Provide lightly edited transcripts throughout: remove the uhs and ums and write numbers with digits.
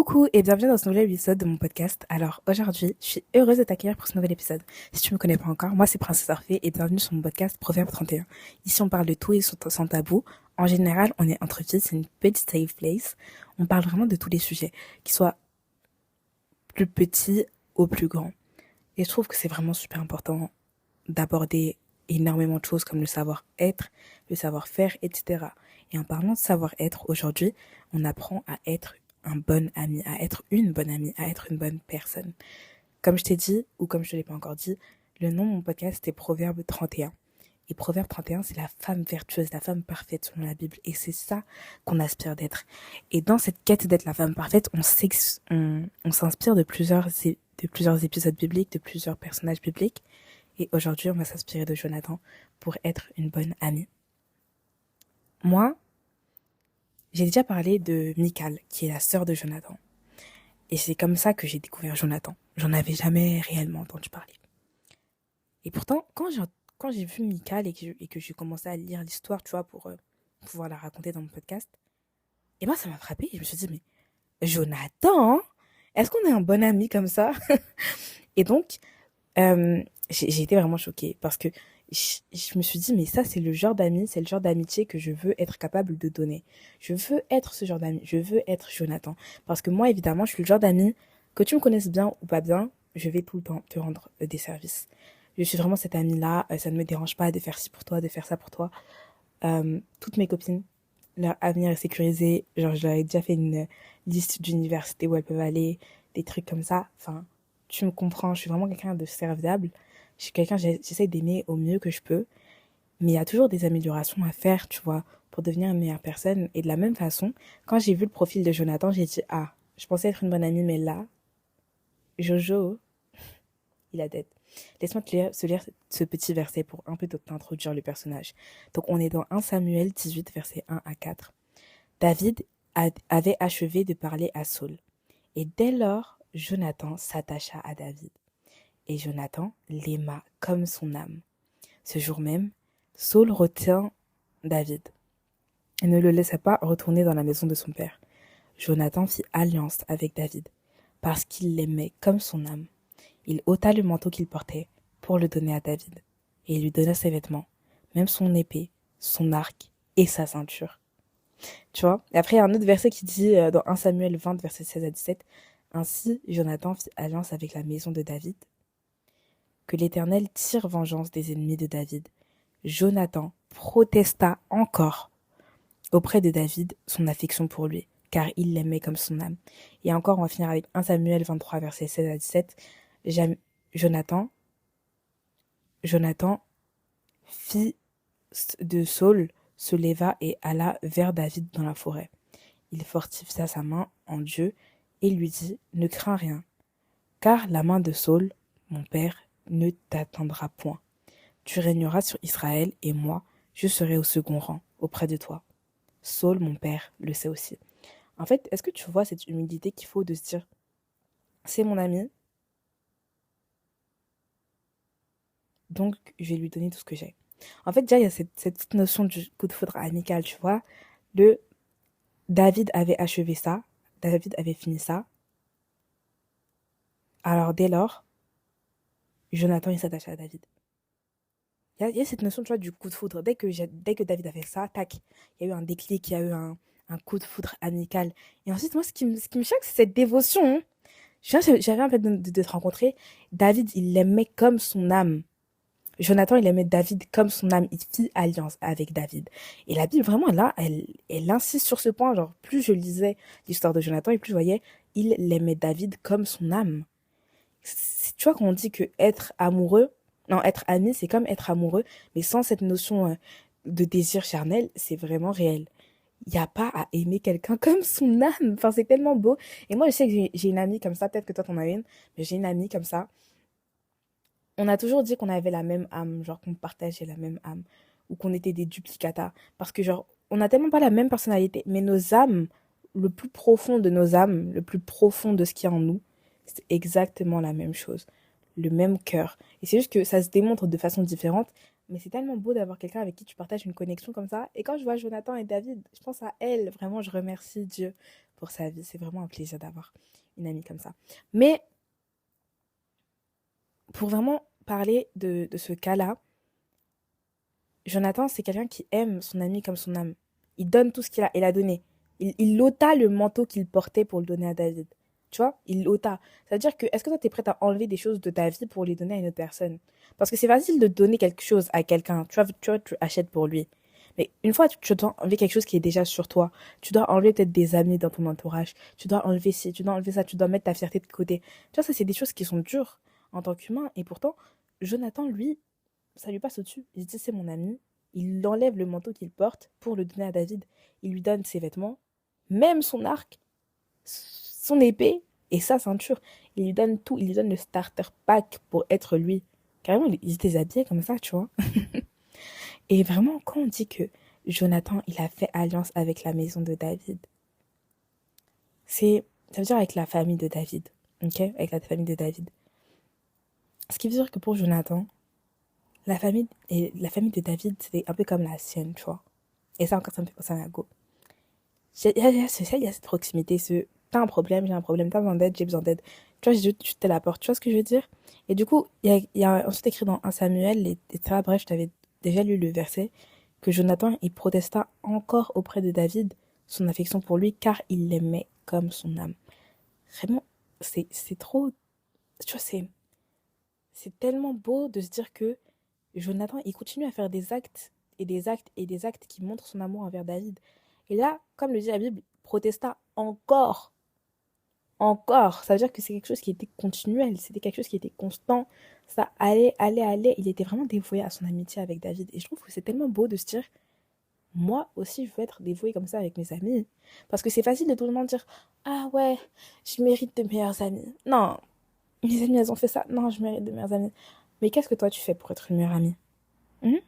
Coucou et bienvenue dans ce nouvel épisode de mon podcast. Alors aujourd'hui, je suis heureuse de t'accueillir pour ce nouvel épisode. Si tu me connais pas encore, moi c'est Princesse Orphée et bienvenue sur mon podcast Proverbe 31. Ici on parle de tout et sans tabou. En général, on est entre filles, c'est une petite safe place. On parle vraiment de tous les sujets, qu'ils soient plus petits ou plus grands. Et je trouve que c'est vraiment super important d'aborder énormément de choses comme le savoir-être, le savoir-faire, etc. Et en parlant de savoir-être, aujourd'hui, on apprend à être un bon ami, à être une bonne amie, à être une bonne personne. Comme je t'ai dit, ou comme je ne l'ai pas encore dit, le nom de mon podcast est Proverbe 31. Et Proverbe 31, c'est la femme vertueuse, la femme parfaite selon la Bible. Et c'est ça qu'on aspire d'être. Et dans cette quête d'être la femme parfaite, on s'inspire de plusieurs épisodes bibliques, de plusieurs personnages bibliques. Et aujourd'hui, on va s'inspirer de Jonathan pour être une bonne amie. Moi, j'ai déjà parlé de Michal, qui est la sœur de Jonathan. Et c'est comme ça que j'ai découvert Jonathan. J'en avais jamais réellement entendu parler. Et pourtant, quand j'ai vu Michal et que j'ai commencé à lire l'histoire, tu vois, pour pouvoir la raconter dans mon podcast, et moi, ça m'a frappée. Je me suis dit, mais Jonathan, est-ce qu'on est un bon ami comme ça? Et donc, j'ai été vraiment choquée parce que je me suis dit, mais ça, c'est le genre d'amis, c'est le genre d'amitié que je veux être capable de donner. Je veux être ce genre d'ami, je veux être Jonathan. Parce que moi, évidemment, je suis le genre d'ami, que tu me connaisses bien ou pas bien, je vais tout le temps te rendre des services. Je suis vraiment cette amie-là, ça ne me dérange pas de faire ci pour toi, de faire ça pour toi. Toutes mes copines, leur avenir est sécurisé. Genre, je leur ai déjà fait une liste d'universités où elles peuvent aller, des trucs comme ça. Enfin, tu me comprends, je suis vraiment quelqu'un de serviable. Je suis quelqu'un, j'essaie d'aimer au mieux que je peux. Mais il y a toujours des améliorations à faire, tu vois, pour devenir une meilleure personne. Et de la même façon, quand j'ai vu le profil de Jonathan, j'ai dit, ah, je pensais être une bonne amie, mais là, Jojo, il a dead. Laisse-moi te lire ce petit verset pour un peu t'introduire le personnage. Donc, on est dans 1 Samuel 18, versets 1 à 4. David avait achevé de parler à Saul. Et dès lors, Jonathan s'attacha à David. Et Jonathan l'aima comme son âme. Ce jour même, Saul retint David et ne le laissa pas retourner dans la maison de son père. Jonathan fit alliance avec David parce qu'il l'aimait comme son âme. Il ôta le manteau qu'il portait pour le donner à David et il lui donna ses vêtements, même son épée, son arc et sa ceinture. Tu vois? Et après, il y a un autre verset qui dit dans 1 Samuel 20, versets 16 à 17, ainsi Jonathan fit alliance avec la maison de David. Que l'Éternel tire vengeance des ennemis de David. Jonathan protesta encore auprès de David son affection pour lui, car il l'aimait comme son âme. Et encore, on va finir avec 1 Samuel 23, versets 16 à 17. Jonathan, Jonathan, fils de Saul, se leva et alla vers David dans la forêt. Il fortifia sa main en Dieu et lui dit, ne crains rien, car la main de Saul, mon père, ne t'atteindra point. Tu régneras sur Israël et moi, je serai au second rang auprès de toi. Saul, mon père, le sait aussi. En fait, est-ce que tu vois cette humilité qu'il faut de se dire, c'est mon ami, donc je vais lui donner tout ce que j'ai. En fait, déjà, il y a cette petite notion du coup de foudre amical, tu vois. Le David avait achevé ça, David avait fini ça. Alors dès lors, Jonathan, il s'attache à David. Il y a cette notion, tu vois, du coup de foudre. Dès que David a fait ça, tac, il y a eu un déclic, il y a eu un coup de foudre amical. Et ensuite, moi, ce qui me choque, c'est cette dévotion. Hein. J'avais en fait de te rencontrer. David, il l'aimait comme son âme. Jonathan, il aimait David comme son âme. Il fit alliance avec David. Et la Bible, vraiment, là, elle insiste sur ce point. Genre, plus je lisais l'histoire de Jonathan et plus je voyais, il l'aimait David comme son âme. Tu vois, quand on dit que être amoureux, non, être ami, c'est comme être amoureux, mais sans cette notion de désir charnel, c'est vraiment réel. Il n'y a pas à aimer quelqu'un comme son âme. Enfin, c'est tellement beau. Et moi, je sais que j'ai une amie comme ça. Peut-être que toi, t'en as une. Mais j'ai une amie comme ça. On a toujours dit qu'on avait la même âme. Genre, qu'on partageait la même âme. Ou qu'on était des duplicata. Parce que, genre, on n'a tellement pas la même personnalité. Mais nos âmes, le plus profond de nos âmes, le plus profond de ce qu'il y a en nous, c'est exactement la même chose. Le même cœur. Et c'est juste que ça se démontre de façon différente. Mais c'est tellement beau d'avoir quelqu'un avec qui tu partages une connexion comme ça. Et quand je vois Jonathan et David, je pense à elle. Vraiment, je remercie Dieu pour sa vie. C'est vraiment un plaisir d'avoir une amie comme ça. Mais pour vraiment parler de ce cas-là, Jonathan, c'est quelqu'un qui aime son ami comme son âme. Il donne tout ce qu'il a donné. Il ôta le manteau qu'il portait pour le donner à David. Tu vois, il l'ôta. C'est-à-dire que, est-ce que toi, t'es prête à enlever des choses de ta vie pour les donner à une autre personne? Parce que c'est facile de donner quelque chose à quelqu'un. Tu achètes pour lui. Mais une fois, tu dois enlever quelque chose qui est déjà sur toi. Tu dois enlever peut-être des amis dans ton entourage. Tu dois enlever ci, tu dois enlever ça. Tu dois mettre ta fierté de côté. Tu vois, ça, c'est des choses qui sont dures en tant qu'humain. Et pourtant, Jonathan, lui, ça lui passe au-dessus. Il se dit, c'est mon ami. Il enlève le manteau qu'il porte pour le donner à David. Il lui donne ses vêtements, même son arc, son épée et sa ceinture. Il lui donne tout. Il lui donne le starter pack pour être lui. Carrément, il était habillé comme ça, tu vois. Et vraiment, quand on dit que Jonathan, il a fait alliance avec la maison de David, ça veut dire avec la famille de David. Ok? Avec la famille de David. Ce qui veut dire que pour Jonathan, la famille de David, c'était un peu comme la sienne, tu vois. Et ça encore, ça me fait penser à Nago. Il y a cette proximité, t'as un problème, j'ai un problème, t'as besoin d'aide, j'ai besoin d'aide. Tu vois, je te l'apporte, tu vois ce que je veux dire? Et du coup, il y a ensuite écrit dans 1 Samuel, etc. Bref, je t'avais déjà lu le verset, que Jonathan, il protesta encore auprès de David son affection pour lui, car il l'aimait comme son âme. Vraiment, c'est trop, tu vois, c'est tellement beau de se dire que Jonathan, il continue à faire des actes et des actes et des actes qui montrent son amour envers David. Et là, comme le dit la Bible, protesta encore. Encore. Ça veut dire que c'est quelque chose qui était continuel, c'était quelque chose qui était constant. Ça allait, allait, allait. Il était vraiment dévoué à son amitié avec David. Et je trouve que c'est tellement beau de se dire, moi aussi, je veux être dévouée comme ça avec mes amis. Parce que c'est facile de tout le monde dire, ah ouais, je mérite de meilleurs amis. Non, mes amis, elles ont fait ça. Non, je mérite de meilleurs amis. Mais qu'est-ce que toi, tu fais pour être une meilleure amie? Hmm.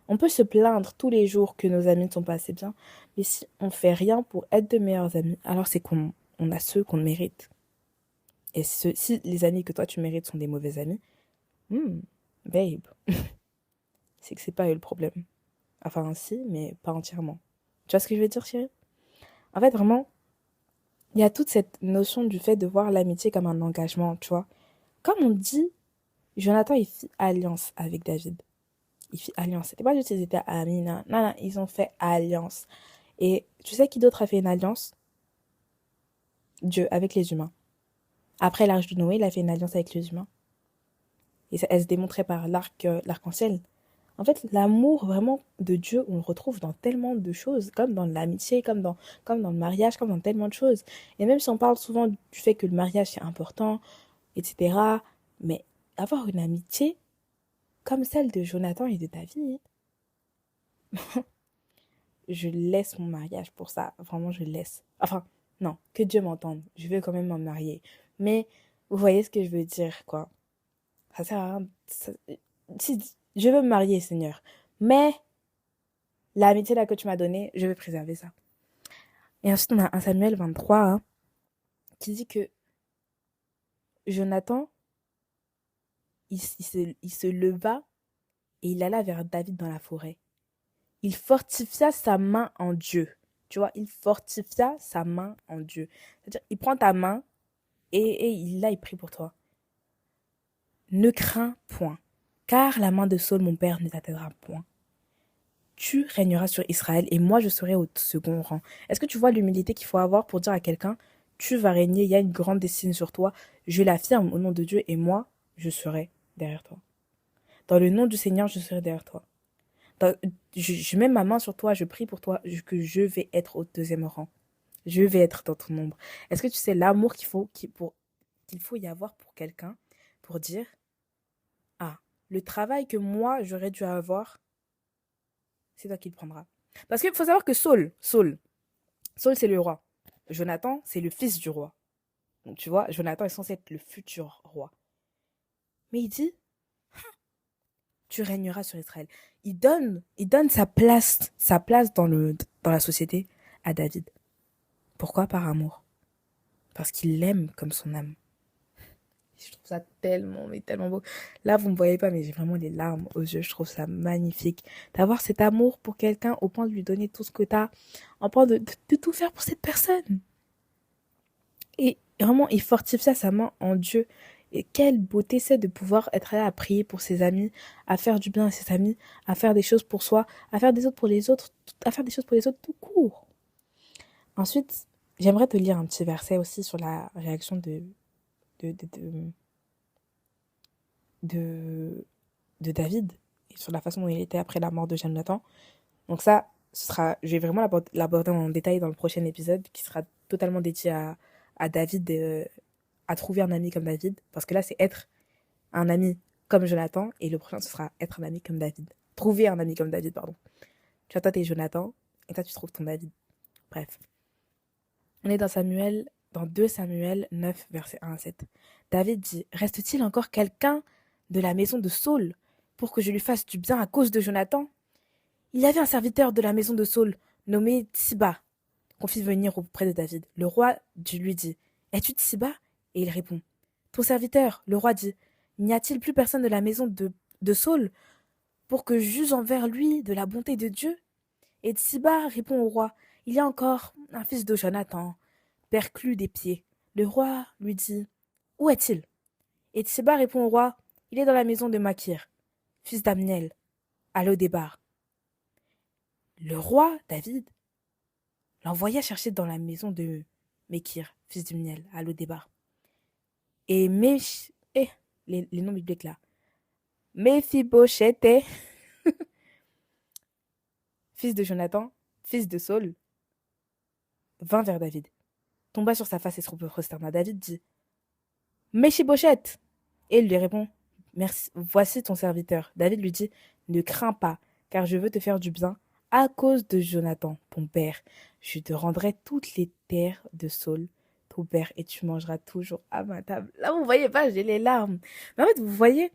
On peut se plaindre tous les jours que nos amis ne sont pas assez bien, mais si on fait rien pour être de meilleurs amis, alors c'est qu'on a ceux qu'on mérite. Et si les amis que toi tu mérites sont des mauvais amis, hmm, babe, c'est que c'est pas eux le problème. Enfin, si, mais pas entièrement. Tu vois ce que je veux dire, chérie? En fait, vraiment, il y a toute cette notion du fait de voir l'amitié comme un engagement, tu vois. Comme on dit, Jonathan, il fit alliance avec David. Il fit alliance. C'était pas juste qu'ils étaient amis, non, non, non, ils ont fait alliance. Et tu sais qui d'autre a fait une alliance? Dieu, avec les humains. Après l'arche de Noé, il a fait une alliance avec les humains. Et ça, elle se démontrait par l'arc-en-ciel. En fait, l'amour vraiment de Dieu, on le retrouve dans tellement de choses, comme dans l'amitié, comme dans le mariage, comme dans tellement de choses. Et même si on parle souvent du fait que le mariage c'est important, etc., mais avoir une amitié comme celle de Jonathan et de David, je laisse mon mariage pour ça. Vraiment, je laisse. Enfin, non, que Dieu m'entende. Je veux quand même m'en marier. Mais vous voyez ce que je veux dire, quoi. Ça sert à rien. Si, je veux me marier, Seigneur. Mais l'amitié là que tu m'as donnée, je veux préserver ça. Et ensuite, on a un Samuel 23 hein, qui dit que Jonathan, il se leva et il alla vers David dans la forêt. Il fortifia sa main en Dieu. Tu vois, il fortifia sa main en Dieu. C'est-à-dire, il prend ta main et il prie pour toi. Ne crains point, car la main de Saul, mon père, ne t'atteindra point. Tu régneras sur Israël et moi je serai au second rang. Est-ce que tu vois l'humilité qu'il faut avoir pour dire à quelqu'un, tu vas régner, il y a une grande destinée sur toi, je l'affirme au nom de Dieu et moi, je serai derrière toi. Dans le nom du Seigneur, je serai derrière toi. Je mets ma main sur toi, je prie pour toi, que je vais être au deuxième rang. Je vais être dans ton ombre. Est-ce que tu sais l'amour qu'il faut y avoir pour quelqu'un pour dire, ah, le travail que moi j'aurais dû avoir, c'est toi qui le prendras. Parce qu'il faut savoir que Saul, c'est le roi. Jonathan, c'est le fils du roi. Donc tu vois, Jonathan est censé être le futur roi. Mais il dit, tu régneras sur Israël. Il donne sa place dans la société à David. Pourquoi? Par amour. Parce qu'il l'aime comme son âme. Je trouve ça tellement, mais tellement beau. Là, vous ne me voyez pas, mais j'ai vraiment les larmes aux yeux. Je trouve ça magnifique. D'avoir cet amour pour quelqu'un au point de lui donner tout ce que t'as, au point de tout faire pour cette personne. vraiment, il fortifia sa main en Dieu. Et quelle beauté c'est de pouvoir être là à prier pour ses amis, à faire du bien à ses amis, à faire des choses pour soi, à faire des autres pour les autres, à faire des choses pour les autres tout court. Ensuite, j'aimerais te lire un petit verset aussi sur la réaction de, de, de, de, de David et sur la façon dont il était après la mort de Jonathan. Donc ça, je vais vraiment l'aborder en détail dans le prochain épisode qui sera totalement dédié à David, à trouver un ami comme David. Parce que là, c'est être un ami comme Jonathan et le prochain, ce sera être un ami comme David. Trouver un ami comme David, pardon. Tu vois, toi, t'es Jonathan et toi, tu trouves ton David. Bref. On est dans 2 Samuel 9, verset 1 à 7. David dit, reste-t-il encore quelqu'un de la maison de Saul pour que je lui fasse du bien à cause de Jonathan? Il y avait un serviteur de la maison de Saul nommé Tsiba qu'on fit venir auprès de David. Le roi lui dit, es-tu Tsiba? Et il répond, ton serviteur. Le roi dit, n'y a-t-il plus personne de la maison de Saul pour que je juge envers lui de la bonté de Dieu? Et Tsiba répond au roi, il y a encore un fils de Jonathan, perclus des pieds. Le roi lui dit, où est-il? Et Tsiba répond au roi, il est dans la maison de Makir, fils d'Amniel, à Lodébar. Le roi, David, l'envoya chercher dans la maison de Mekir, fils d'Amniel, à Lodébar. Et les noms bibliques là. Méphibosheth, fils de Jonathan, fils de Saul, vint vers David, tomba sur sa face et se prosterna. David dit, Méphibosheth. Et il lui répond, merci, voici ton serviteur. David lui dit, ne crains pas, car je veux te faire du bien à cause de Jonathan, ton père. Je te rendrai toutes les terres de Saul, ton père, et tu mangeras toujours à ma table. Là, vous voyez pas, j'ai les larmes. Mais en fait, vous voyez,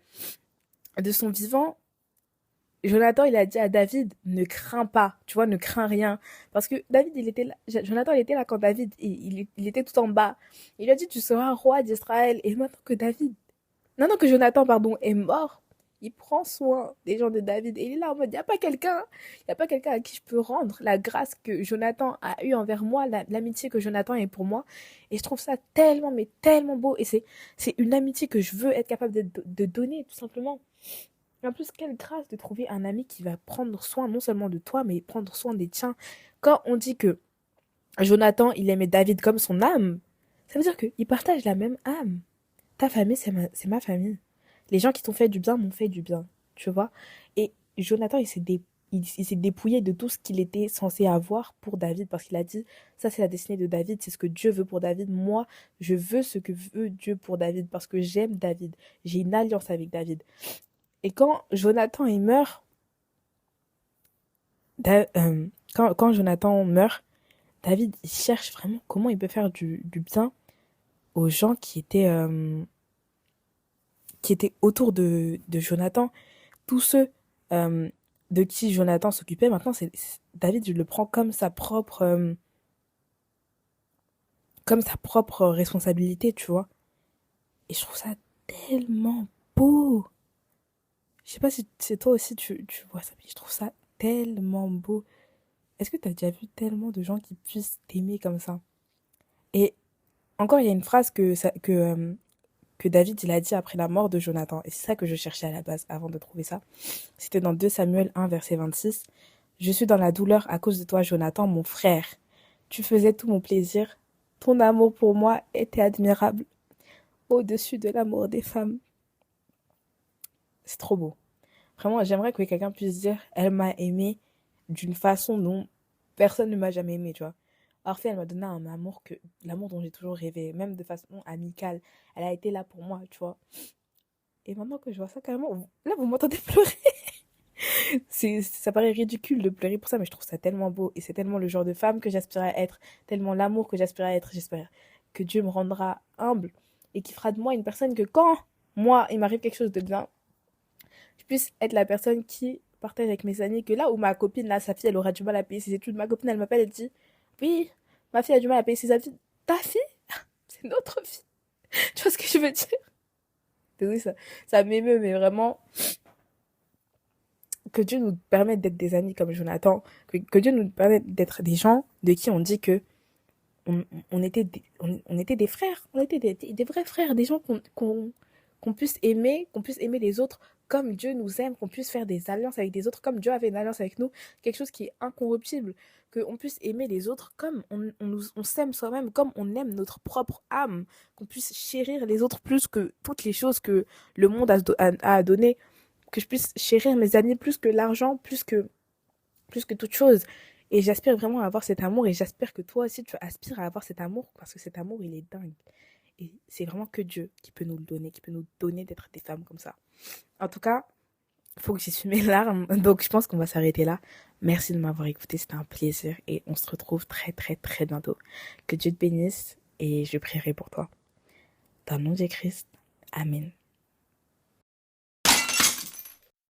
de son vivant, Jonathan, il a dit à David, ne crains pas, tu vois, ne crains rien. Parce que David, Jonathan, il était là quand David, il était tout en bas. Il lui a dit, tu seras roi d'Israël. Et maintenant que Jonathan, pardon, est mort, il prend soin des gens de David. Et il est là en mode, il n'y a pas quelqu'un à qui je peux rendre la grâce que Jonathan a eue envers moi, l'amitié que Jonathan est pour moi. Et je trouve ça tellement, mais tellement beau. Et c'est une amitié que je veux être capable de donner, tout simplement. Et en plus, quelle grâce de trouver un ami qui va prendre soin non seulement de toi, mais prendre soin des tiens. Quand on dit que Jonathan, il aimait David comme son âme, ça veut dire qu'ils partagent la même âme. Ta famille, c'est ma famille. Les gens qui t'ont fait du bien m'ont fait du bien, tu vois. Et Jonathan, il s'est dépouillé de tout ce qu'il était censé avoir pour David, parce qu'il a dit, ça c'est la destinée de David, c'est ce que Dieu veut pour David. Moi, je veux ce que veut Dieu pour David, parce que j'aime David. J'ai une alliance avec David. Et quand Jonathan il meurt, quand Jonathan meurt, David il cherche vraiment comment il peut faire du bien aux gens qui étaient autour de Jonathan. Tous ceux euh, de qui Jonathan s'occupait, maintenant, David, il le prend comme sa propre responsabilité, tu vois. Et je trouve ça tellement beau. Je sais pas si c'est toi aussi, tu vois ça, mais je trouve ça tellement beau. Est-ce que tu as déjà vu tellement de gens qui puissent t'aimer comme ça? Et encore, il y a une phrase que David il a dit après la mort de Jonathan. Et c'est ça que je cherchais à la base avant de trouver ça. C'était dans 2 Samuel 1, verset 26. Je suis dans la douleur à cause de toi, Jonathan, mon frère. Tu faisais tout mon plaisir. Ton amour pour moi était admirable, au-dessus de l'amour des femmes. C'est trop beau. Vraiment, j'aimerais que quelqu'un puisse dire, elle m'a aimé d'une façon dont personne ne m'a jamais aimé, tu vois. Orphée, elle m'a donné un amour l'amour dont j'ai toujours rêvé, même de façon amicale. Elle a été là pour moi, tu vois. Et maintenant que je vois ça, carrément, là, vous m'entendez pleurer. Ça paraît ridicule de pleurer pour ça, mais je trouve ça tellement beau. Et c'est tellement le genre de femme que j'aspire à être, tellement l'amour que j'aspire à être. J'espère que Dieu me rendra humble et qu'il fera de moi une personne que quand moi, il m'arrive quelque chose de bien, je puisse être la personne qui partage avec mes amis, que là où ma copine, là, sa fille, elle aura du mal à payer ses études, ma copine, elle m'appelle, elle dit, oui, ma fille a du mal à payer ses études. Ta fille? C'est notre fille. Tu vois ce que je veux dire? Désolée, ça m'émeut, mais vraiment, que Dieu nous permette d'être des amis comme Jonathan, que Dieu nous permette d'être des gens de qui on dit que on était on était des frères, on était des vrais frères, des gens qu'on puisse aimer les autres comme Dieu nous aime, qu'on puisse faire des alliances avec des autres comme Dieu avait une alliance avec nous, quelque chose qui est incorruptible, qu'on puisse aimer les autres comme on s'aime soi-même, comme on aime notre propre âme, qu'on puisse chérir les autres plus que toutes les choses que le monde a donné, que je puisse chérir mes amis plus que l'argent, plus que toute chose. Et j'aspire vraiment à avoir cet amour et j'espère que toi aussi tu aspires à avoir cet amour parce que cet amour il est dingue. Et c'est vraiment que Dieu qui peut nous le donner, qui peut nous donner d'être des femmes comme ça. En tout cas, il faut que j'essuie mes larmes. Donc je pense qu'on va s'arrêter là. Merci de m'avoir écouté, c'était un plaisir et on se retrouve très très très bientôt. Que Dieu te bénisse et je prierai pour toi. Dans le nom de Christ. Amen.